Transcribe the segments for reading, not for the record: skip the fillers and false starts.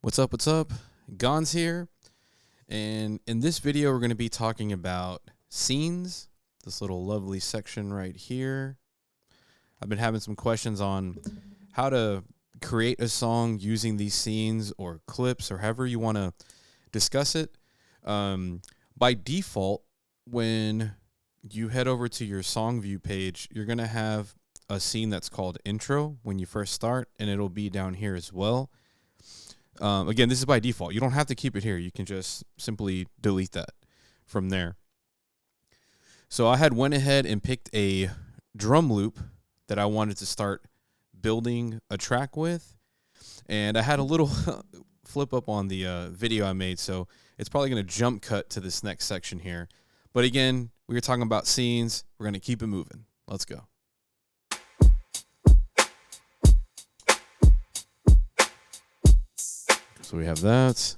What's up? What's up? Gon's here. And in this video, we're going to be talking about scenes, this little lovely section right here. I've been having some questions on how to create a song using these scenes or clips or however you want to discuss it. By default, when you head over to your song view page, you're going to have a scene that's called intro when you first start, and it'll be down here as well. Again, this is by default. You don't have to keep it here. You can just simply delete that from there. So I had went ahead and picked a drum loop that I wanted to start building a track with. And I had a little flip up on the video I made. So it's probably going to jump cut to this next section here. But again, we were talking about scenes. We're going to keep it moving. Let's go. So we have that.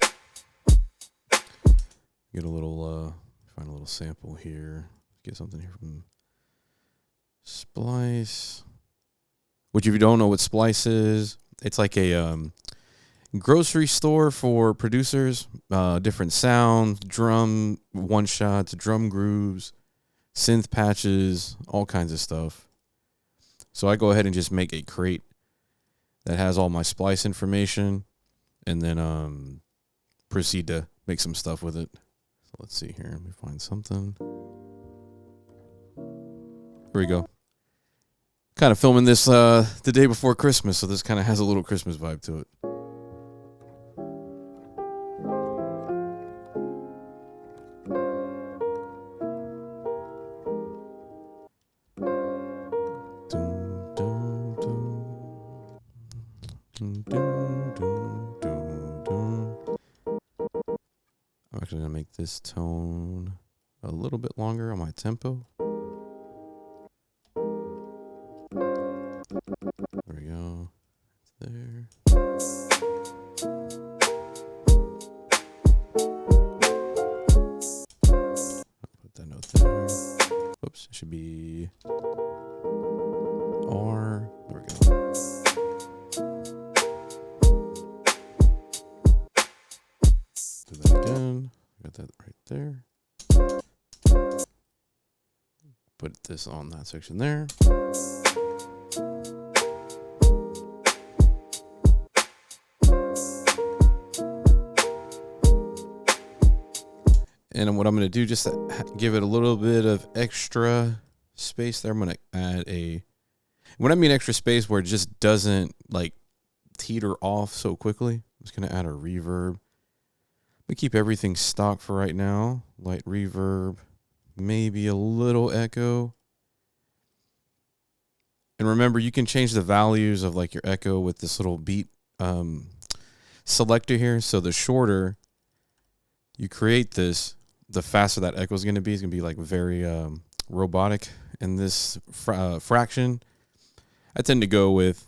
Get a little, find a little sample here. Get something here from Splice. Which, if you don't know what Splice is, it's like a grocery store for producers. Different sounds, drum one-shots, drum grooves, synth patches, all kinds of stuff. So I go ahead and just make a crate that has all my Splice information. And then proceed to make some stuff with it. So let's see here. Let me find something. Here we go. Kind of filming this the day before Christmas, so this kind of has a little Christmas vibe to it. Dun, dun, dun. Dun, dun, dun. I'm actually going to make this tone a little bit longer on my tempo. There we go. It's there. I'll put that note there. Oops, it should be R. There we go. Do that again. Got that right there. Put this on that section there. And what I'm going to do, just to give it a little bit of extra space there, I'm going to add when I mean extra space, where it just doesn't like teeter off so quickly, I'm just going to add a reverb. We keep everything stock for right now. Light reverb, maybe a little echo. And remember, you can change the values of like your echo with this little beat selector here. So the shorter you create this, the faster that echo is going to be. It's going to be like very robotic. And this fraction, I tend to go with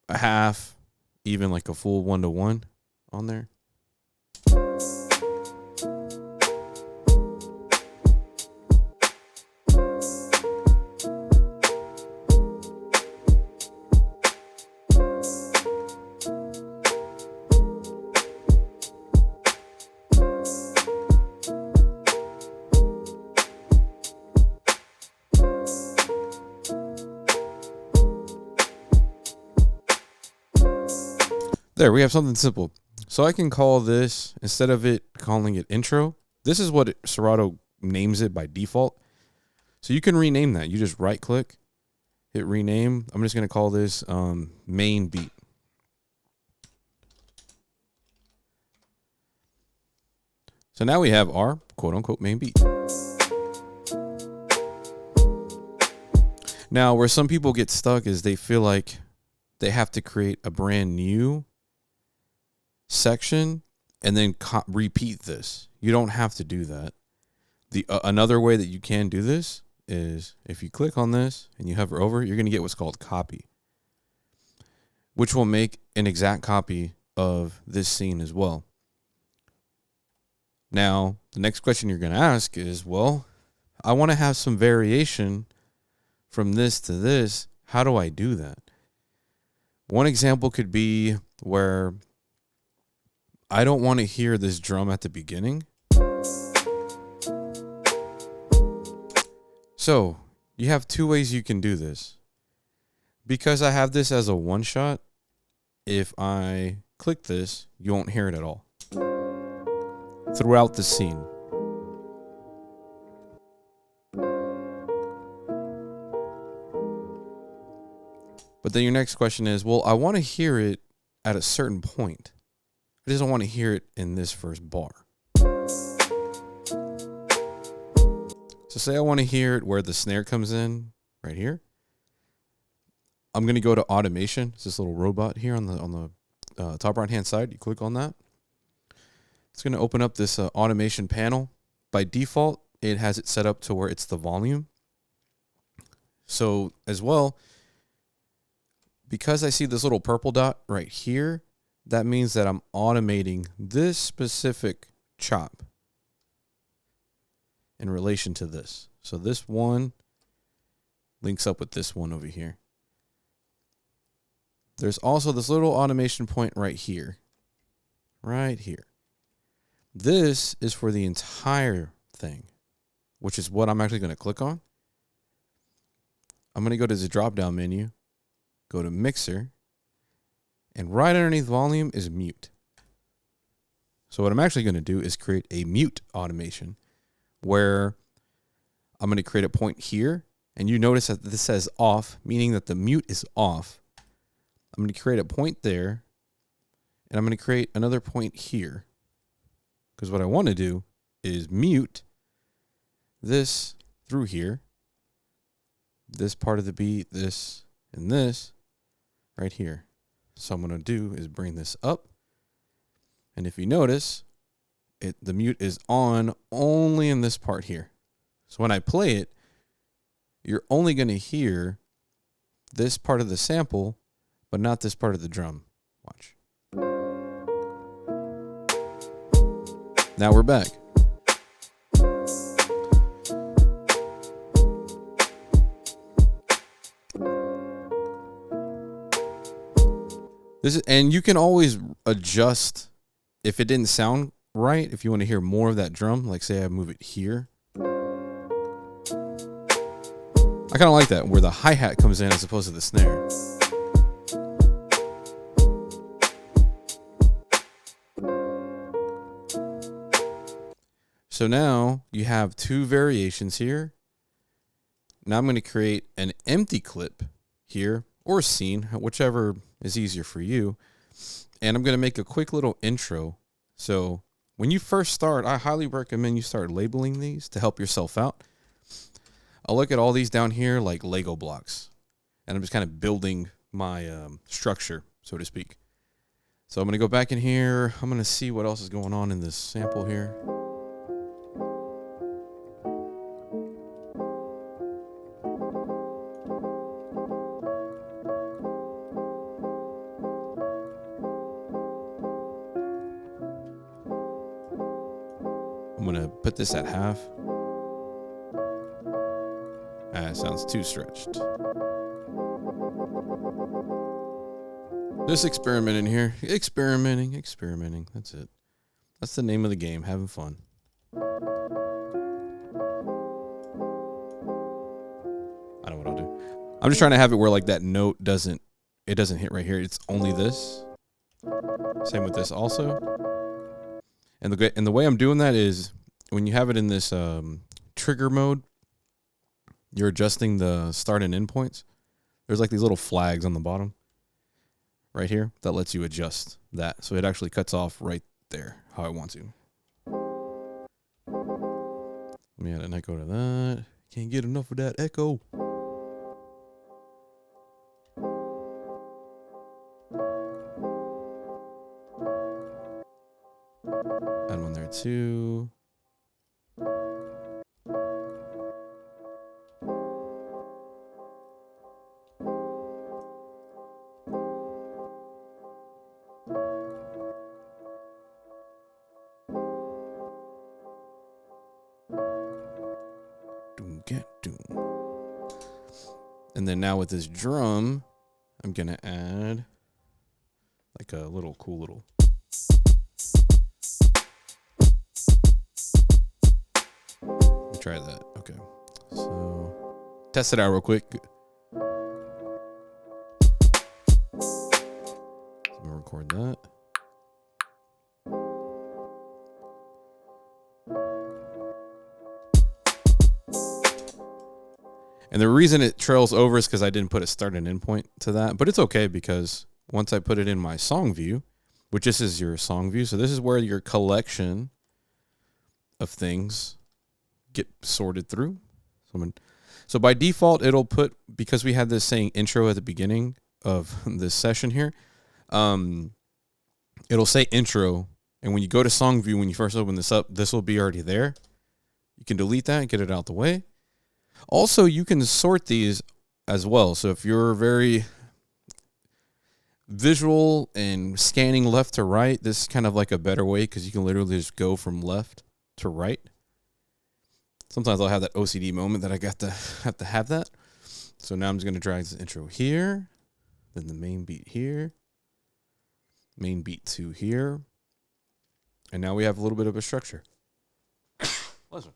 a half, even like a full 1-to-1 on there. There, we have something simple. So I can call this, instead of it calling it intro, this is what Serato names it by default. So you can rename that. You just right click, hit rename. I'm just going to call this main beat. So now we have our quote unquote main beat. Now, where some people get stuck is they feel like they have to create a brand new section and then repeat this. You don't have to do that. The another way that you can do this is if you click on this and you hover over, you're going to get what's called copy, which will make an exact copy of this scene as well. Now, the next question you're going to ask is, well, I want to have some variation from this to this. How do I do that? One example could be where I don't want to hear this drum at the beginning. So you have two ways you can do this. Because I have this as a one shot, if I click this, you won't hear it at all throughout the scene. But then your next question is, well, I want to hear it at a certain point. I just don't want to hear it in this first bar. So say I want to hear it where the snare comes in right here. I'm going to go to automation. It's this little robot here on the top right hand side. You click on that. It's going to open up this automation panel. By default, it has it set up to where it's the volume. So as well, because I see this little purple dot right here, that means that I'm automating this specific chop in relation to this. So this one links up with this one over here. There's also this little automation point right here. Right here. This is for the entire thing, which is what I'm actually going to click on. I'm going to go to the drop-down menu, go to Mixer, and right underneath Volume is Mute. So what I'm actually going to do is create a mute automation where I'm going to create a point here, and you notice that this says off, meaning that the mute is off. I'm going to create a point there, and I'm going to create another point here. Because what I want to do is mute this through here, this part of the beat, this, and this right here. So what I'm going to do is bring this up. And if you notice, the mute is on only in this part here. So when I play it, you're only going to hear this part of the sample, but not this part of the drum. Watch. Now we're back. And you can always adjust if it didn't sound right. If you want to hear more of that drum, like say I move it here. I kind of like that, where the hi-hat comes in as opposed to the snare. So now you have two variations here. Now I'm going to create an empty clip here, or scene, whichever is easier for you. And I'm going to make a quick little intro. So when you first start, I highly recommend you start labeling these to help yourself out. I'll look at all these down here like Lego blocks. And I'm just kind of building my structure, so to speak. So I'm going to go back in here. I'm going to see what else is going on in this sample here. I'm going to put this at half. It sounds too stretched. Just experimenting here. Experimenting. That's it. That's the name of the game. Having fun. I know what I'll do. I'm just trying to have it where like that note doesn't hit right here. It's only this. Same with this also. And the way I'm doing that is when you have it in this trigger mode, you're adjusting the start and end points. There's like these little flags on the bottom right here that lets you adjust that. So it actually cuts off right there how I want to. Let me add an echo to that. Can't get enough of that echo. Add one there too. And then now with this drum, I'm going to add like a little cool little. try that. Okay. So test it out real quick. So I'm gonna record that. And the reason it trails over is because I didn't put a start and end point to that. But it's okay because once I put it in my song view, which this is your song view. So this is where your collection of things get sorted through. So by default, it'll put, because we had this saying intro at the beginning of this session here, it'll say intro. And when you go to song view, when you first open this up, this will be already there. You can delete that and get it out the way. Also, you can sort these as well. So if you're very visual and scanning left to right, this is kind of like a better way because you can literally just go from left to right. Sometimes I'll have that OCD moment that I have to have that. So now I'm just going to drag this intro here, then the main beat here, main beat 2 here, and now we have a little bit of a structure. Listen.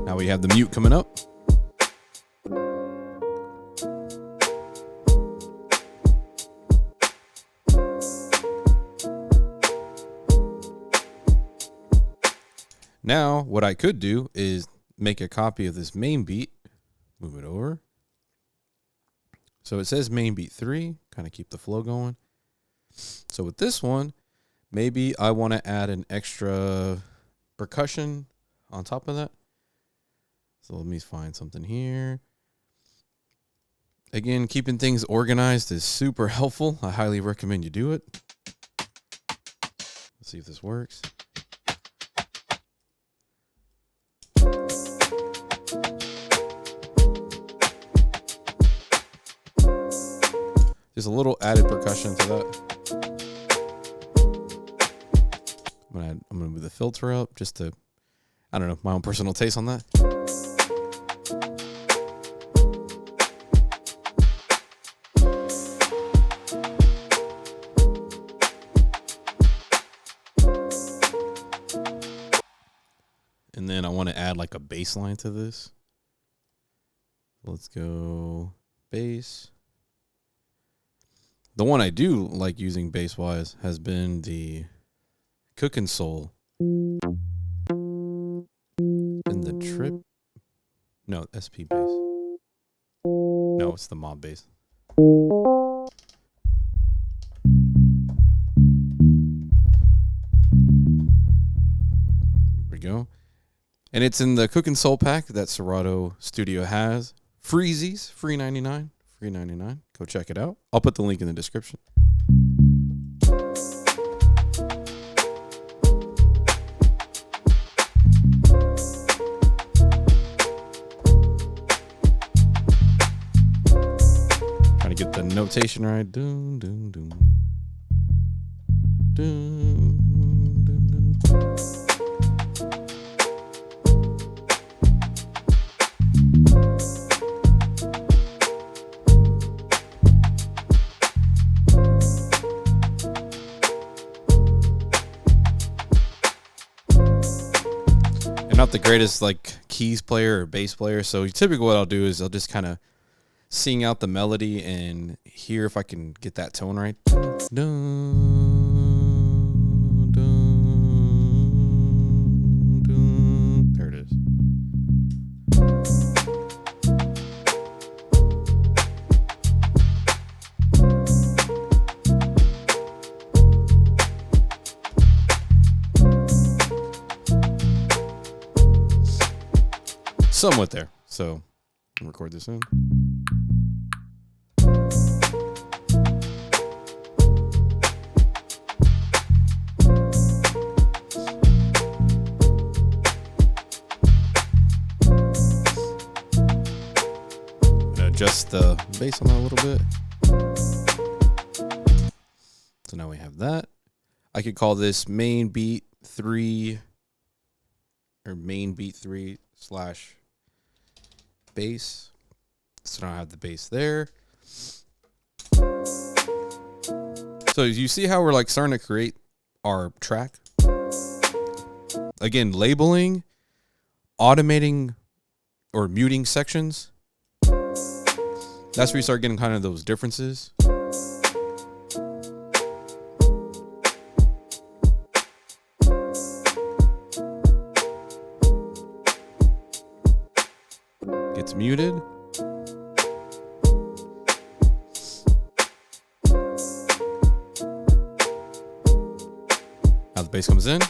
Now we have the mute coming up. Now, what I could do is make a copy of this main beat, move it over. So it says main beat 3, kind of keep the flow going. So with this one, maybe I want to add an extra percussion on top of that. So let me find something here. Again, keeping things organized is super helpful. I highly recommend you do it. Let's see if this works. Just a little added percussion to that. I'm gonna move the filter up just to, I don't know, my own personal taste on that. And then I want to add like a bass line to this. Let's go bass. The one I do like using bass wise has been the Cookin' Soul and the Trip. No, SP bass. No, it's the Mob bass. There we go. And it's in the Cookin' Soul pack that Serato Studio has. Freezies, free 99. Free 99. Go check it out. I'll put the link in the description. Trying to get the notation right. Doom, doom, doom. Doom, doom, doom. Not the greatest like keys player or bass player, so typically what I'll do is I'll just kind of sing out the melody and hear if I can get that tone right. Dun, dun, dun. There it is. Somewhat there. So I'll record this in. Adjust the bass on that a little bit. So now we have that. I could call this main beat 3 or main beat 3 slash bass. So now I have the bass there. So you see how we're like starting to create our track? Again, labeling, automating, or muting sections. That's where you start getting kind of those differences. Gets muted. Now the bass comes in.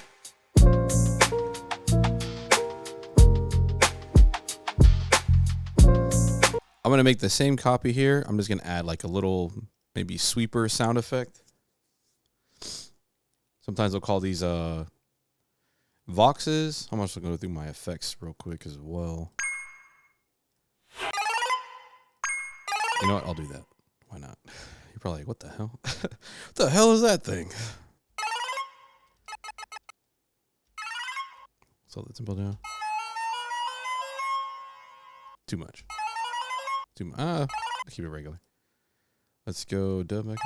I'm going to make the same copy here. I'm just going to add like a little maybe sweeper sound effect. Sometimes they'll call these voxes. I'm also going to go through my effects real quick as well. You know what? I'll do that. Why not? You're probably like, what the hell? What the hell is that thing? So let's simple down. Too much. I'll keep it regular. Let's go dub back.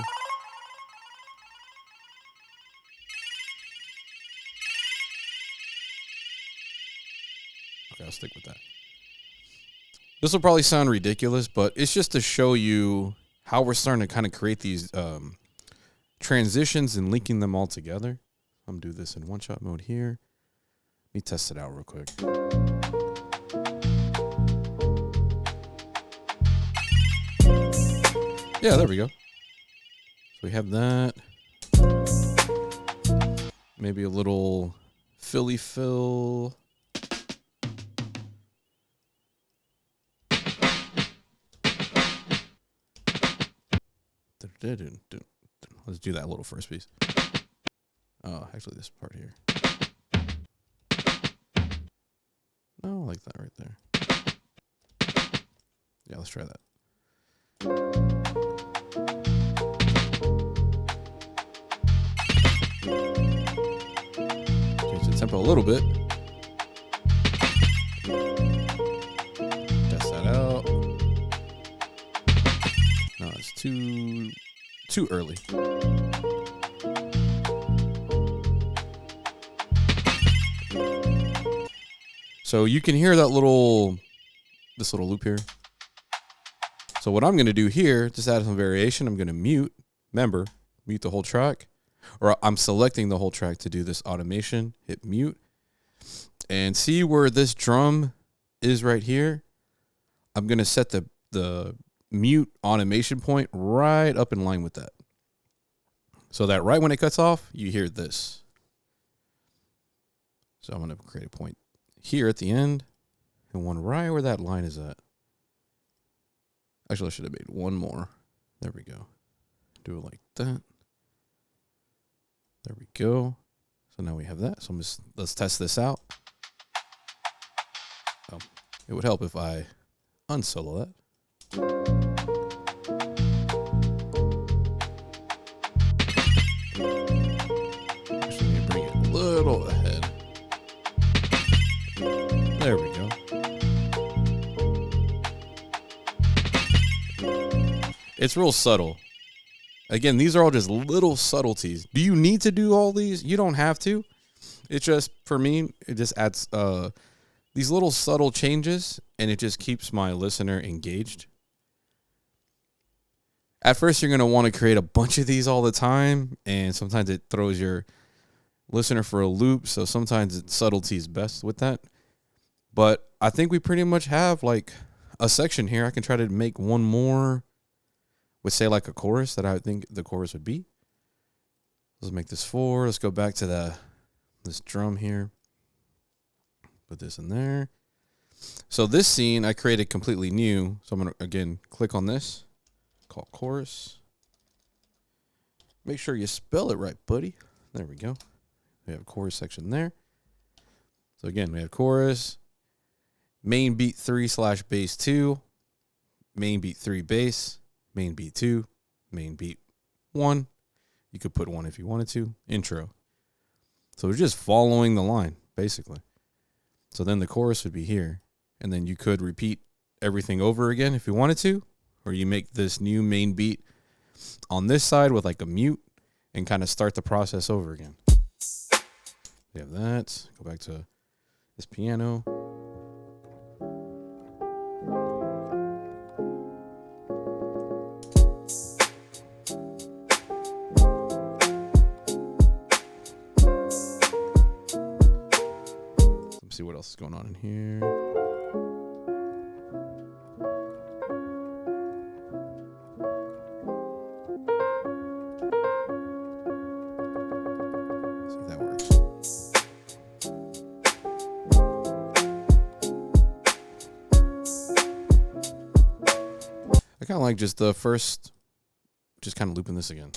Okay, I'll stick with that. This will probably sound ridiculous, but it's just to show you how we're starting to kind of create these transitions and linking them all together. I'm gonna do this in one-shot mode here. Let me test it out real quick. Yeah, there we go. So we have that. Maybe a little Philly fill. Let's do that little first piece. Oh, actually this part here. No, I like that right there. Yeah, let's try that. Change the tempo a little bit. Test that out. No, it's too early. So you can hear that this little loop here. So what I'm going to do here, just add some variation. I'm going to mute the whole track, or I'm selecting the whole track to do this automation. Hit mute and see where this drum is right here. I'm going to set the mute automation point right up in line with that. So that right when it cuts off, you hear this. So I'm going to create a point here at the end and one right where that line is at. Actually, I should have made one more. There we go. Do it like that. There we go. So now we have that. So let's test this out. Oh, it would help if I unsolo that. Actually, let me bring it a little ahead. There we go. It's real subtle. Again, these are all just little subtleties. Do you need to do all these? You don't have to. It's just, for me, it just adds these little subtle changes, and it just keeps my listener engaged. At first, you're going to want to create a bunch of these all the time, and sometimes it throws your listener for a loop, so sometimes subtlety is best with that. But I think we pretty much have like a section here. I can try to make one more with, say, like a chorus that I think the chorus would be. Let's make this 4. Let's go back to this drum here. Put this in there. So this scene I created completely new. So I'm going to, again, click on this. Call chorus. Make sure you spell it right, buddy. There we go. We have a chorus section there. So again, we have chorus. Main beat 3/bass 2. Main beat 3 bass. Main beat 2, main beat 1. You could put 1 if you wanted to. Intro. So we're just following the line, basically. So then the chorus would be here. And then you could repeat everything over again if you wanted to, or you make this new main beat on this side with like a mute and kind of start the process over again. We have that. Go back to this piano. Let's see what else is going on in here. See if that works. I kind of like just the first, just kind of looping this again.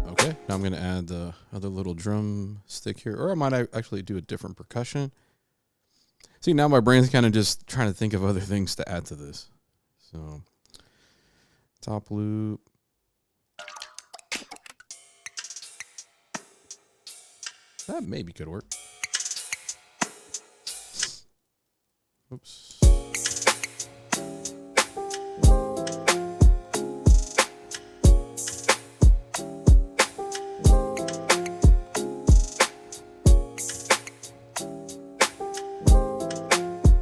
Okay, now I'm going to add the other little drum stick here, or I might actually do a different percussion. See, now my brain's kind of just trying to think of other things to add to this. So, top loop. That maybe could work. Oops.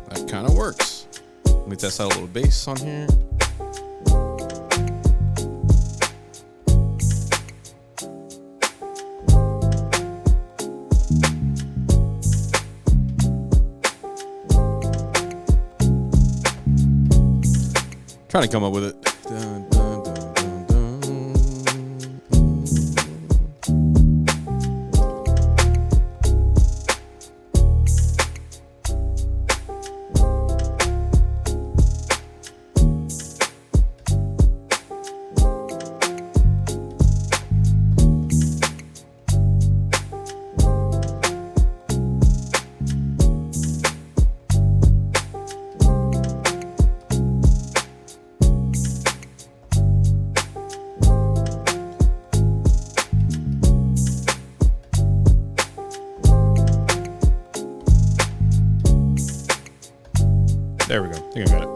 That kind of works. Let me test out a little bass on here. Trying to come up with it. Dun, dun, dun, dun, dun. There we go. I think I got it.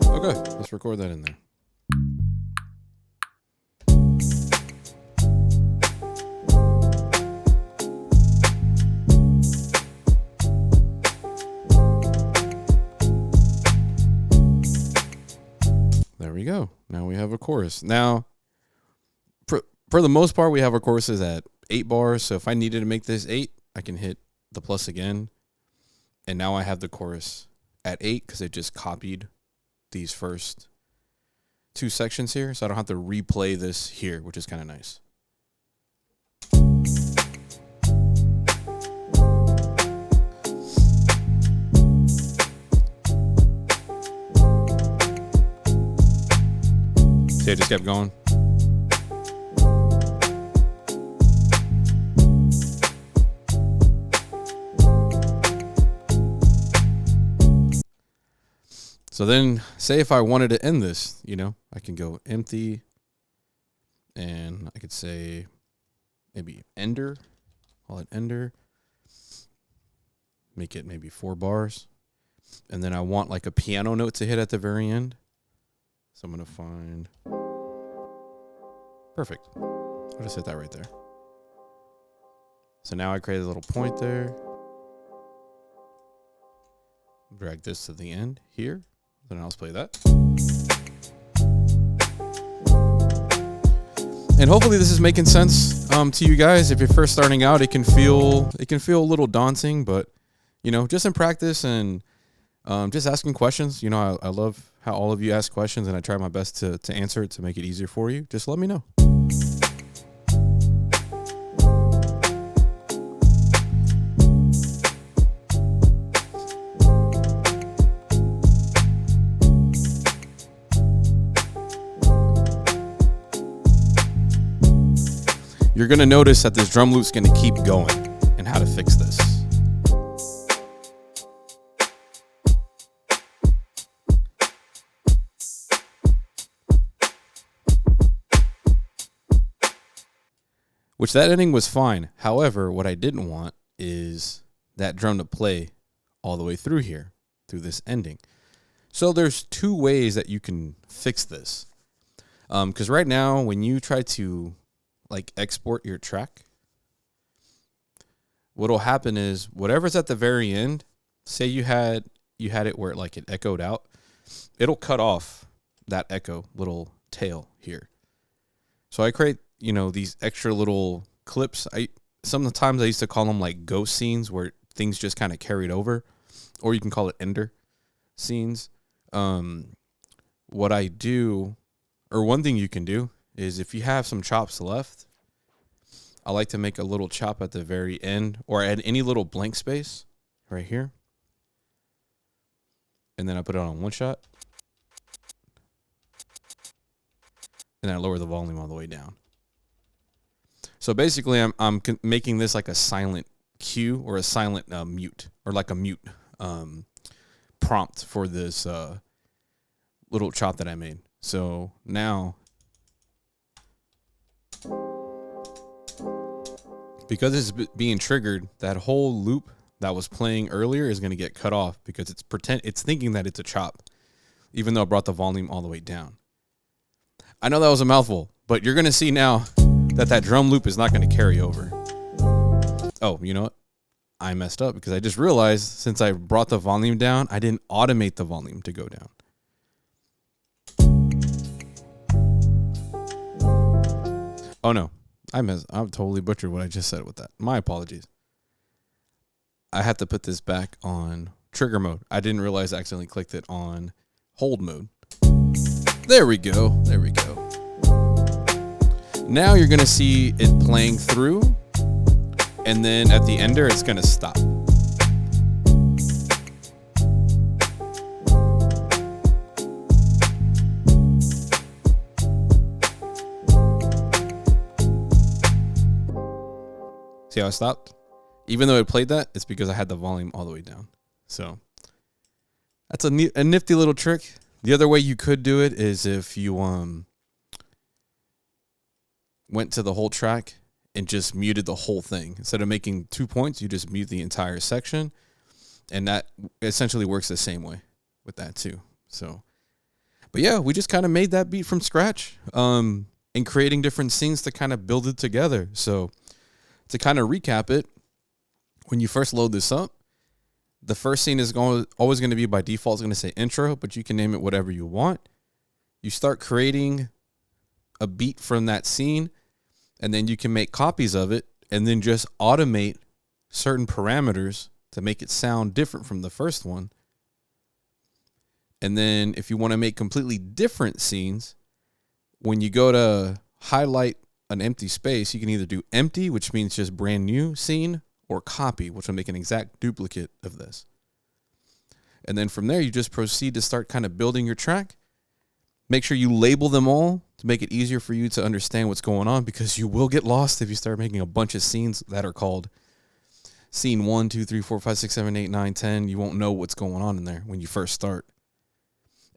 Okay, let's record that in there. There we go. Now we have a chorus. Now, for the most part, we have our choruses at 8 bars. So if I needed to make this 8, I can hit the plus again. And now I have the chorus at 8 because it just copied these first 2 sections here. So I don't have to replay this here, which is kind of nice. See, I just kept going. So then, say if I wanted to end this, you know, I can go empty, and I could say maybe ender, call it ender, make it maybe 4 bars, and then I want like a piano note to hit at the very end. So I'm going to find, perfect. I'll just hit that right there. So now I created a little point there. Drag this to the end here. Then I'll play that. And hopefully this is making sense to you guys. If you're first starting out, it can feel a little daunting, but you know, just in practice and just asking questions. You know, I love how all of you ask questions, and I try my best to answer it to make it easier for you. Just let me know. You're going to notice that this drum loop's going to keep going, and how to fix this. which that ending was fine. However, what I didn't want is that drum to play all the way through here, through this ending. So there's two ways that you can fix this. Because right now, when you try to like export your track, what'll happen is whatever's at the very end, say you had it where it echoed out, it'll cut off that echo little tail here. So I create, these extra little clips. Sometimes I used to call them like ghost scenes where things just kind of carried over, or you can call it ender scenes. What I do, or one thing you can do, is if you have some chops left, I like to make a little chop at the very end, or add any little blank space right here. And then I put it on one shot. And I lower the volume all the way down. So basically, I'm making this like a silent cue or a silent mute, or like a mute prompt for this little chop that I made. So now, because it's being triggered, that whole loop that was playing earlier is going to get cut off because it's thinking that it's a chop, even though I brought the volume all the way down. I know that was a mouthful, but you're going to see now that drum loop is not going to carry over. Oh, you know what? I messed up because I just realized since I brought the volume down, I didn't automate the volume to go down. Oh no, I'm totally butchered what I just said with that. My apologies. I have to put this back on trigger mode. I didn't realize I accidentally clicked it on hold mode. There we go. There we go. Now you're going to see it playing through, and then at the ender, it's going to stop. See how I stopped? Even though it played that, it's because I had the volume all the way down. So that's a nifty little trick. The other way you could do it is if you went to the whole track and just muted the whole thing. Instead of making 2 points, you just mute the entire section. And that essentially works the same way with that too. So, but yeah, we just kind of made that beat from scratch, and creating different scenes to kind of build it together. So to kind of recap it, when you first load this up, the first scene is always going to be by default, it's going to say intro, but you can name it whatever you want. You start creating a beat from that scene, and then you can make copies of it and then just automate certain parameters to make it sound different from the first one. And then if you want to make completely different scenes, when you go to highlight an empty space, you can either do empty, which means just brand new scene, or copy, which will make an exact duplicate of this. And then from there, you just proceed to start kind of building your track. Make sure you label them all to make it easier for you to understand what's going on, because you will get lost if you start making a bunch of scenes that are called scene 1, 2, 3, 4, 5, 6, 7, 8, 9, 10. You won't know what's going on in there when you first start.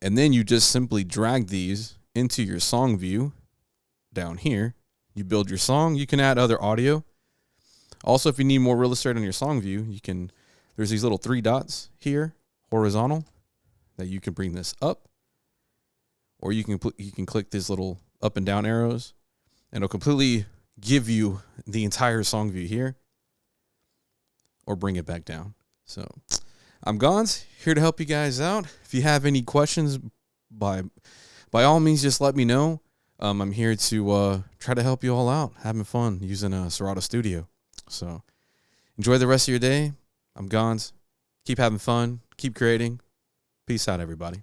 And then you just simply drag these into your song view down here. You build your song. You can add other audio. Also, if you need more real estate on your song view, there's these little 3 dots here, horizontal, that you can bring this up, or you can click these little up and down arrows, and it'll completely give you the entire song view here, or bring it back down. So I'm Gonz, here to help you guys out. If you have any questions, by all means, just let me know. I'm here to try to help you all out, having fun using Serato Studio. So enjoy the rest of your day. I'm Gonz. Keep having fun. Keep creating. Peace out, everybody.